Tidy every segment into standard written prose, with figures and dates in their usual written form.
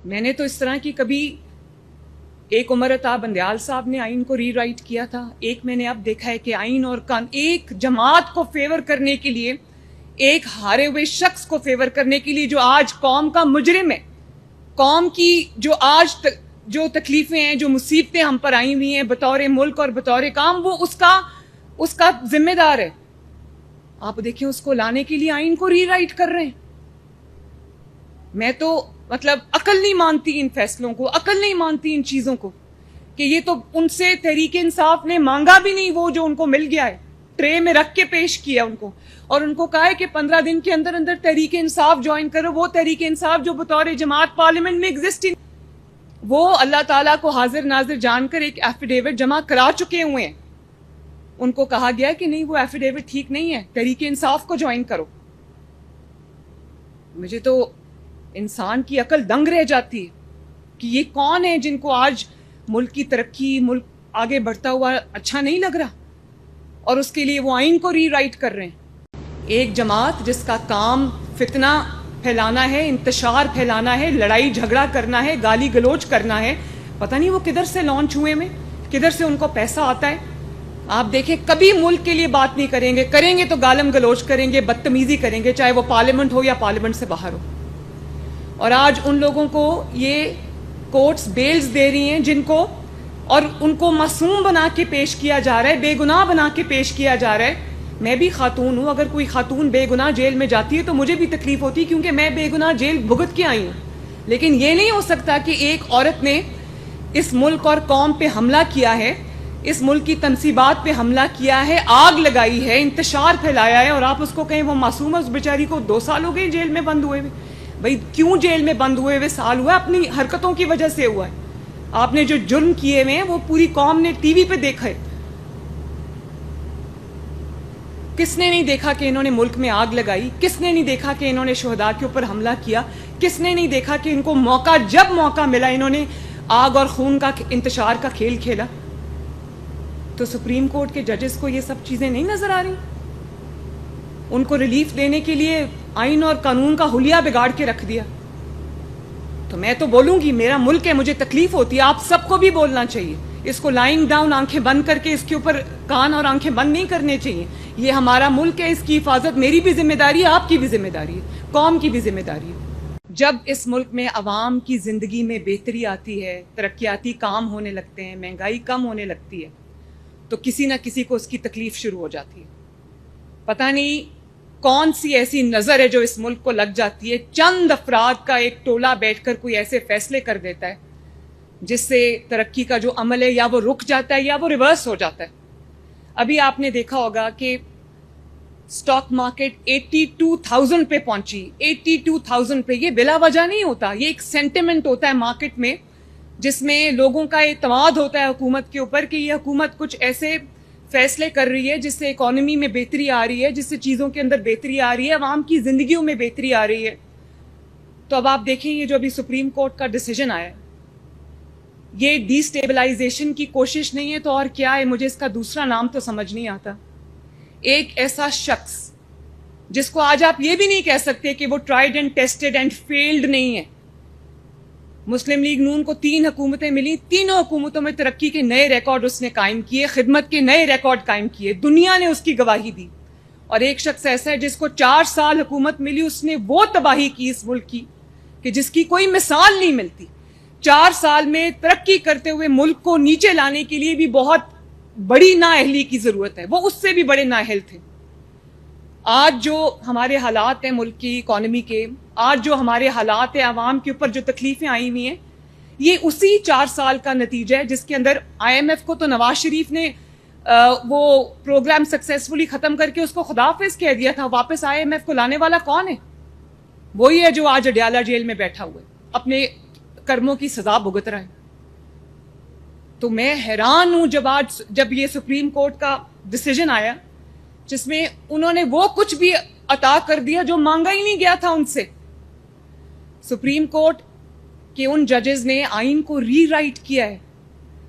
میں نے تو اس طرح کی کبھی، ایک عمر عطا بندیال صاحب نے آئین کو ری رائٹ کیا تھا، ایک میں نے اب دیکھا ہے کہ آئین اور ایک جماعت کو فیور کرنے کے لیے، ایک ہارے ہوئے شخص کو فیور کرنے کے لیے جو آج قوم کا مجرم ہے، قوم کی جو آج جو تکلیفیں ہیں، جو مصیبتیں ہم پر آئی ہوئی ہیں بطور ملک اور بطور کام، وہ اس کا ذمہ دار ہے. آپ دیکھیں اس کو لانے کے لیے آئین کو ری رائٹ کر رہے ہیں. میں تو عقل نہیں مانتی ان فیصلوں کو، عقل نہیں مانتی ان چیزوں کو، کہ یہ تو ان سے تحریک انصاف نے مانگا بھی نہیں، وہ جو ان کو مل گیا ہے ٹرے میں رکھ کے پیش کیا ان کو، اور ان کو کہا ہے کہ 15 دن کے اندر اندر تحریک انصاف جوائن کرو. وہ تحریک انصاف جو بطور جماعت پارلیمنٹ میں ایگزسٹ، وہ اللہ تعالیٰ کو حاضر ناظر جان کر ایک ایفیڈیوٹ جمع کرا چکے ہوئے ہیں. ان کو کہا گیا کہ نہیں وہ ایفیڈیوٹ ٹھیک نہیں ہے، تحریک انصاف کو جوائن کرو. مجھے تو انسان کی عقل دنگ رہ جاتی ہے کہ یہ کون ہے جن کو آج ملک کی ترقی، ملک آگے بڑھتا ہوا اچھا نہیں لگ رہا، اور اس کے لیے وہ آئین کو ری رائٹ کر رہے ہیں. ایک جماعت جس کا کام فتنہ پھیلانا ہے، انتشار پھیلانا ہے، لڑائی جھگڑا کرنا ہے، گالی گلوچ کرنا ہے. پتہ نہیں وہ کدھر سے لانچ ہوئے میں، کدھر سے ان کو پیسہ آتا ہے. آپ دیکھیں کبھی ملک کے لیے بات نہیں کریں گے تو گالم گلوچ کریں گے، بدتمیزی کریں گے، چاہے وہ پارلیمنٹ ہو یا پارلیمنٹ سے باہر ہو. اور آج ان لوگوں کو یہ کورٹس بیلز دے رہی ہیں جن کو، اور ان کو معصوم بنا کے پیش کیا جا رہا ہے، بے گناہ بنا کے پیش کیا جا رہا ہے. میں بھی خاتون ہوں، اگر کوئی خاتون بے گناہ جیل میں جاتی ہے تو مجھے بھی تکلیف ہوتی ہے، کیونکہ میں بے گناہ جیل بھگت کے آئی ہوں. لیکن یہ نہیں ہو سکتا کہ ایک عورت نے اس ملک اور قوم پہ حملہ کیا ہے، اس ملک کی تنصیبات پہ حملہ کیا ہے، آگ لگائی ہے، انتشار پھیلایا ہے، اور آپ اس کو کہیں وہ معصوم ہے. اس بیچاری کو 2 سال ہو گئے جیل میں بند ہوئے ہوئے. بھائی کیوں جیل میں بند ہوئے سال ہوا؟ اپنی حرکتوں کی وجہ سے ہوا ہے. آپ نے جو جرم کیے ہوئے ہیں وہ پوری قوم نے ٹی وی پہ دیکھا ہے. کس نے نہیں دیکھا کہ انہوں نے ملک میں آگ لگائی؟ کس نے نہیں دیکھا کہ انہوں نے شہداء کے اوپر حملہ کیا؟ کس نے نہیں دیکھا کہ ان کو جب موقع ملا انہوں نے آگ اور خون کا انتشار کا کھیل کھیلا؟ تو سپریم کورٹ کے ججز کو یہ سب چیزیں نہیں نظر آ رہی؟ ان کو ریلیف دینے کے لیے آئین اور قانون کا حلیہ بگاڑ کے رکھ دیا. تو میں تو بولوں گی، میرا ملک ہے، مجھے تکلیف ہوتی ہے، آپ سب کو بھی بولنا چاہیے. اس کو لائنگ ڈاؤن آنکھیں بند کر کے اس کے اوپر کان اور آنکھیں بند نہیں کرنے چاہیے. یہ ہمارا ملک ہے، اس کی حفاظت میری بھی ذمہ داری ہے، آپ کی بھی ذمہ داری ہے، قوم کی بھی ذمہ داری ہے. جب اس ملک میں عوام کی زندگی میں بہتری آتی ہے، ترقیاتی کام ہونے لگتے ہیں، مہنگائی کم ہونے لگتی ہے، تو کسی نہ کسی کو اس کی تکلیف شروع ہو جاتی ہے. پتہ نہیں کون سی ایسی نظر ہے جو اس ملک کو لگ جاتی ہے. چند افراد کا ایک ٹولہ بیٹھ کر کوئی ایسے فیصلے کر دیتا ہے جس سے ترقی کا جو عمل ہے یا وہ رک جاتا ہے یا وہ ریورس ہو جاتا ہے. ابھی آپ نے دیکھا ہوگا کہ سٹاک مارکیٹ 82,000 پہ پہنچی. 82,000 پہ. یہ بلا وجہ نہیں ہوتا، یہ ایک سینٹیمنٹ ہوتا ہے مارکیٹ میں، جس میں لوگوں کا اعتماد ہوتا ہے حکومت کے اوپر کہ یہ حکومت کچھ ایسے فیصلے کر رہی ہے جس سے اکانومی میں بہتری آ رہی ہے، جس سے چیزوں کے اندر بہتری آ رہی ہے، عوام کی زندگیوں میں بہتری آ رہی ہے. تو اب آپ دیکھیں یہ جو ابھی سپریم کورٹ کا ڈیسیجن آیا ہے، یہ ڈی اسٹیبلائزیشن کی کوشش نہیں ہے تو اور کیا ہے؟ مجھے اس کا دوسرا نام تو سمجھ نہیں آتا. ایک ایسا شخص جس کو آج آپ یہ بھی نہیں کہہ سکتے کہ وہ tried and tested and field نہیں ہے. مسلم لیگ نون کو 3 حکومتیں ملی، تینوں حکومتوں میں ترقی کے نئے ریکارڈ اس نے قائم کیے، خدمت کے نئے ریکارڈ قائم کیے، دنیا نے اس کی گواہی دی. اور ایک شخص ایسا ہے جس کو 4 سال حکومت ملی، اس نے وہ تباہی کی اس ملک کی کہ جس کی کوئی مثال نہیں ملتی. 4 سال میں ترقی کرتے ہوئے ملک کو نیچے لانے کے لیے بھی بہت بڑی نااہلی کی ضرورت ہے، وہ اس سے بھی بڑے نااہل تھے. آج جو ہمارے حالات ہیں ملک کی اکانومی کے، آج جو ہمارے حالات ہیں عوام کے اوپر جو تکلیفیں آئی ہوئی ہیں، یہ اسی 4 سال کا نتیجہ ہے جس کے اندر IMF کو تو نواز شریف نے وہ پروگرام سکسیسفلی ختم کر کے اس کو خداحافظ کہہ دیا تھا. واپس IMF کو لانے والا کون ہے؟ وہی ہے جو آج اڈیالہ جیل میں بیٹھا ہوا ہے، اپنے کرموں کی سزا بھگت رہا ہے. تو میں حیران ہوں جب یہ سپریم کورٹ کا ڈیسیجن آیا جس میں انہوں نے وہ کچھ بھی عطا کر دیا جو مانگا ہی نہیں گیا تھا ان سے. سپریم کورٹ کے ان ججز نے آئین کو ری رائٹ کیا ہے.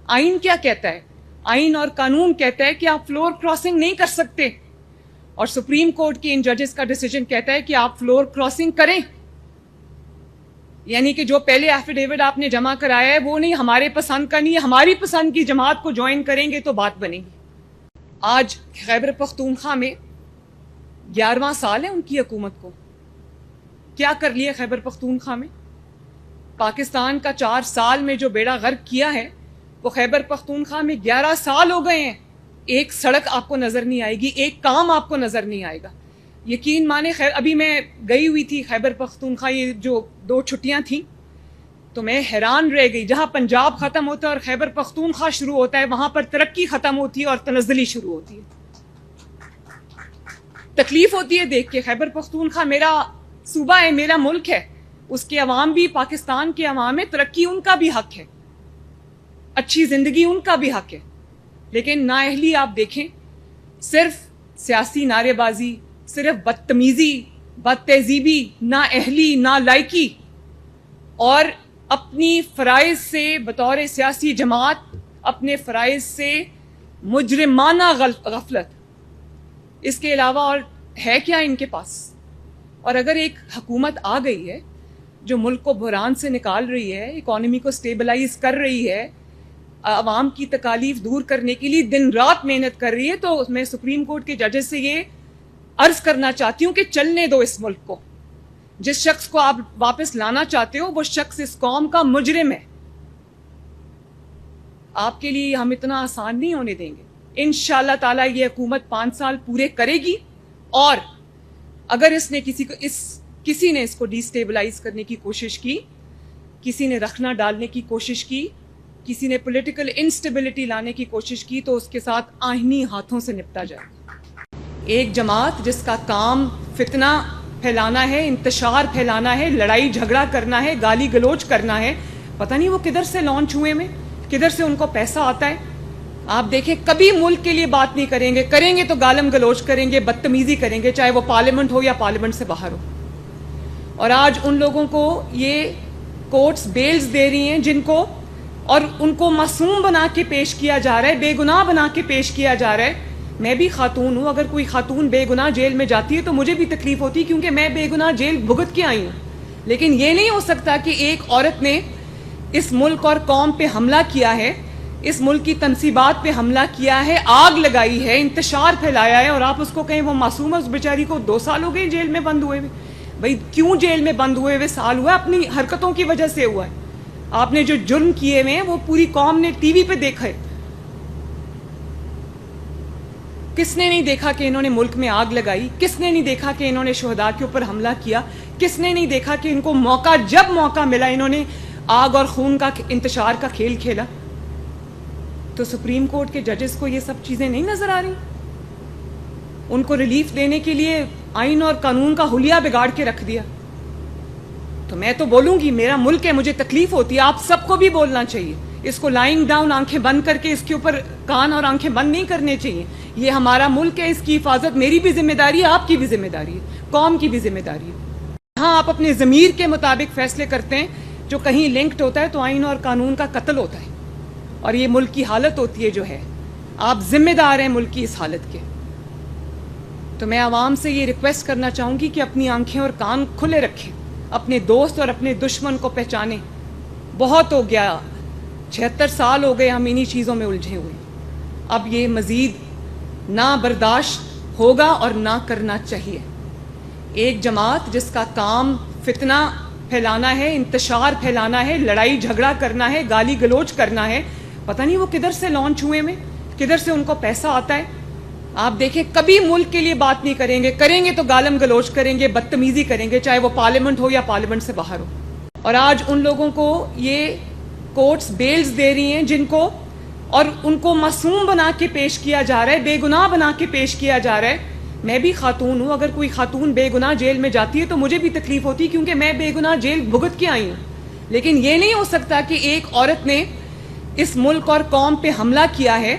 آئین کیا کہتا ہے؟ آئین اور قانون کہتا ہے کہ آپ فلور کراسنگ نہیں کر سکتے، اور سپریم کورٹ کے ان ججز کا ڈیسیجن کہتا ہے کہ آپ فلور کراسنگ کریں. یعنی کہ جو پہلے ایفیڈیوٹ آپ نے جمع کرایا ہے وہ نہیں ہمارے پسند کا نہیں ہے، ہماری پسند کی جماعت کو جوائن کریں گے تو بات بنے گی۔ آج خیبر پختونخوا میں 11واں سال ہے ان کی حکومت کو۔ کیا کر لیا خیبر پختونخوا میں؟ پاکستان کا 4 سال میں جو بیڑا غرق کیا ہے وہ خیبر پختونخوا میں 11 سال ہو گئے ہیں۔ ایک سڑک آپ کو نظر نہیں آئے گی، ایک کام آپ کو نظر نہیں آئے گا۔ یقین مانے ابھی میں گئی ہوئی تھی خیبر پختونخوا، یہ جو 2 چھٹیاں تھیں، تو میں حیران رہ گئی۔ جہاں پنجاب ختم ہوتا ہے اور خیبر پختونخوا شروع ہوتا ہے وہاں پر ترقی ختم ہوتی ہے اور تنزلی شروع ہوتی ہے۔ تکلیف ہوتی ہے دیکھ کے۔ خیبر پختونخوا میرا صوبہ ہے، میرا ملک ہے، اس کے عوام بھی، پاکستان کے عوام ہے، ترقی ان کا بھی حق ہے، اچھی زندگی ان کا بھی حق ہے، لیکن نااہلی آپ دیکھیں، صرف سیاسی نعرے بازی، صرف بدتمیزی، بد تہذیبی، نااہلی، نالائکی اور اپنی فرائض سے بطور سیاسی جماعت اپنے فرائض سے مجرمانہ غفلت، اس کے علاوہ اور ہے کیا ان کے پاس؟ اور اگر ایک حکومت آ گئی ہے جو ملک کو بحران سے نکال رہی ہے، اکانومی کو سٹیبلائز کر رہی ہے، عوام کی تکالیف دور کرنے کے لیے دن رات محنت کر رہی ہے، تو میں سپریم کورٹ کے ججز سے یہ عرض کرنا چاہتی ہوں کہ چلنے دو اس ملک کو۔ جس شخص کو آپ واپس لانا چاہتے ہو وہ شخص اس قوم کا مجرم ہے۔ آپ کے لیے ہم اتنا آسان نہیں ہونے دیں گے۔ انشاءاللہ تعالیٰ یہ حکومت 5 سال پورے کرے گی، اور اگر اس نے کسی نے اس کو ڈی سٹیبلائز کرنے کی کوشش کی، کسی نے رکھنا ڈالنے کی کوشش کی، کسی نے پولیٹیکل انسٹیبلٹی لانے کی کوشش کی، تو اس کے ساتھ آئینی ہاتھوں سے نپٹا جائے گا۔ ایک جماعت جس کا کام فتنہ پھیلانا ہے، انتشار پھیلانا ہے، لڑائی جھگڑا کرنا ہے، گالی گلوچ کرنا ہے، پتہ نہیں وہ کدھر سے لانچ ہوئے میں، کدھر سے ان کو پیسہ آتا ہے۔ آپ دیکھیں کبھی ملک کے لیے بات نہیں کریں گے تو گالم گلوچ کریں گے، بدتمیزی کریں گے، چاہے وہ پارلیمنٹ ہو یا پارلیمنٹ سے باہر ہو۔ اور آج ان لوگوں کو یہ کورٹس بیلز دے رہی ہیں جن کو، اور ان کو معصوم بنا کے پیش کیا جا رہا ہے، بے گناہ بنا کے پیش کیا جا رہا ہے۔ میں بھی خاتون ہوں، اگر کوئی خاتون بے گناہ جیل میں جاتی ہے تو مجھے بھی تکلیف ہوتی ہے، کیونکہ میں بے گناہ جیل بھگت کے آئی ہوں۔ لیکن یہ نہیں ہو سکتا کہ ایک عورت نے اس ملک اور قوم پہ حملہ کیا ہے، اس ملک کی تنصیبات پہ حملہ کیا ہے، آگ لگائی ہے، انتشار پھیلایا ہے، اور آپ اس کو کہیں وہ معصوم ہے۔ اس بیچاری کو 2 سال ہو گئے جیل میں بند ہوئے ہوئے۔ بھائی کیوں جیل میں بند ہوئے سال ہوا؟ اپنی حرکتوں کی وجہ سے ہوا ہے۔ آپ نے جو جرم کیے ہوئے ہیں وہ پوری قوم نے ٹی وی پہ دیکھا ہے۔ کس نے نہیں دیکھا کہ انہوں نے ملک میں آگ لگائی؟ کس نے نہیں دیکھا کہ انہوں نے شہداء کے اوپر حملہ کیا؟ کس نے نہیں دیکھا کہ ان کو جب موقع ملا انہوں نے آگ اور خون کا انتشار کا کھیل کھیلا؟ تو سپریم کورٹ کے ججز کو یہ سب چیزیں نہیں نظر آ رہی؟ ان کو ریلیف دینے کے لیے آئین اور قانون کا حلیہ بگاڑ کے رکھ دیا۔ تو میں تو بولوں گی، میرا ملک ہے، مجھے تکلیف ہوتی ہے، آپ سب کو بھی بولنا چاہیے۔ اس کو لائنگ ڈاؤن، آنکھیں بند کر کے اس کے اوپر کان اور آنکھیں بند نہیں کرنے چاہیے۔ یہ ہمارا ملک ہے، اس کی حفاظت میری بھی ذمہ داری ہے، آپ کی بھی ذمہ داری ہے، قوم کی بھی ذمہ داری ہے۔ ہاں آپ اپنے ضمیر کے مطابق فیصلے کرتے ہیں، جو کہیں لنکڈ ہوتا ہے تو آئین اور قانون کا قتل ہوتا ہے، اور یہ ملک کی حالت ہوتی ہے جو ہے۔ آپ ذمہ دار ہیں ملک کی اس حالت کے۔ تو میں عوام سے یہ ریکویسٹ کرنا چاہوں گی کہ اپنی آنکھیں اور کان کھلے رکھیں، اپنے دوست اور اپنے دشمن کو پہچانیں۔ بہت ہو گیا، 76 سال ہو گئے ہم انہی چیزوں میں الجھے ہوئے۔ اب یہ مزید نہ برداشت ہوگا اور نہ کرنا چاہیے۔ ایک جماعت جس کا کام فتنہ پھیلانا ہے، انتشار پھیلانا ہے، لڑائی جھگڑا کرنا ہے، گالی گلوچ کرنا ہے، پتہ نہیں وہ کدھر سے لانچ ہوئے میں، کدھر سے ان کو پیسہ آتا ہے۔ آپ دیکھیں کبھی ملک کے لیے بات نہیں کریں گے تو گالم گلوچ کریں گے، بدتمیزی کریں گے، چاہے وہ پارلیمنٹ ہو یا پارلیمنٹ سے باہر ہو۔ اور آج ان لوگوں کو یہ کورٹس بیلز دے رہی ہیں جن کو، اور ان کو معصوم بنا کے پیش کیا جا رہا ہے، بے گناہ بنا کے پیش کیا جا رہا ہے۔ میں بھی خاتون ہوں، اگر کوئی خاتون بے گناہ جیل میں جاتی ہے تو مجھے بھی تکلیف ہوتی ہے، کیونکہ میں بے گناہ جیل بھگت کے آئی ہوں۔ لیکن یہ نہیں ہو سکتا کہ ایک عورت نے اس ملک اور قوم پہ حملہ کیا ہے،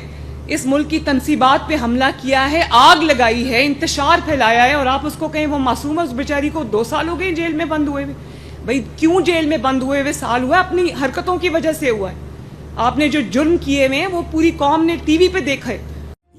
اس ملک کی تنصیبات پہ حملہ کیا ہے، آگ لگائی ہے، انتشار پھیلایا ہے، اور آپ اس کو کہیں وہ معصوم ہے۔ اس بیچاری کو 2 سال ہو گئے جیل میں بند ہوئے ہوئے۔ بھائی کیوں جیل میں بند ہوئے سال ہوا؟ اپنی حرکتوں کی وجہ سے ہوا ہے۔ آپ نے جو جرم کیے ہوئے ہیں وہ پوری قوم نے ٹی وی پہ دیکھا ہے۔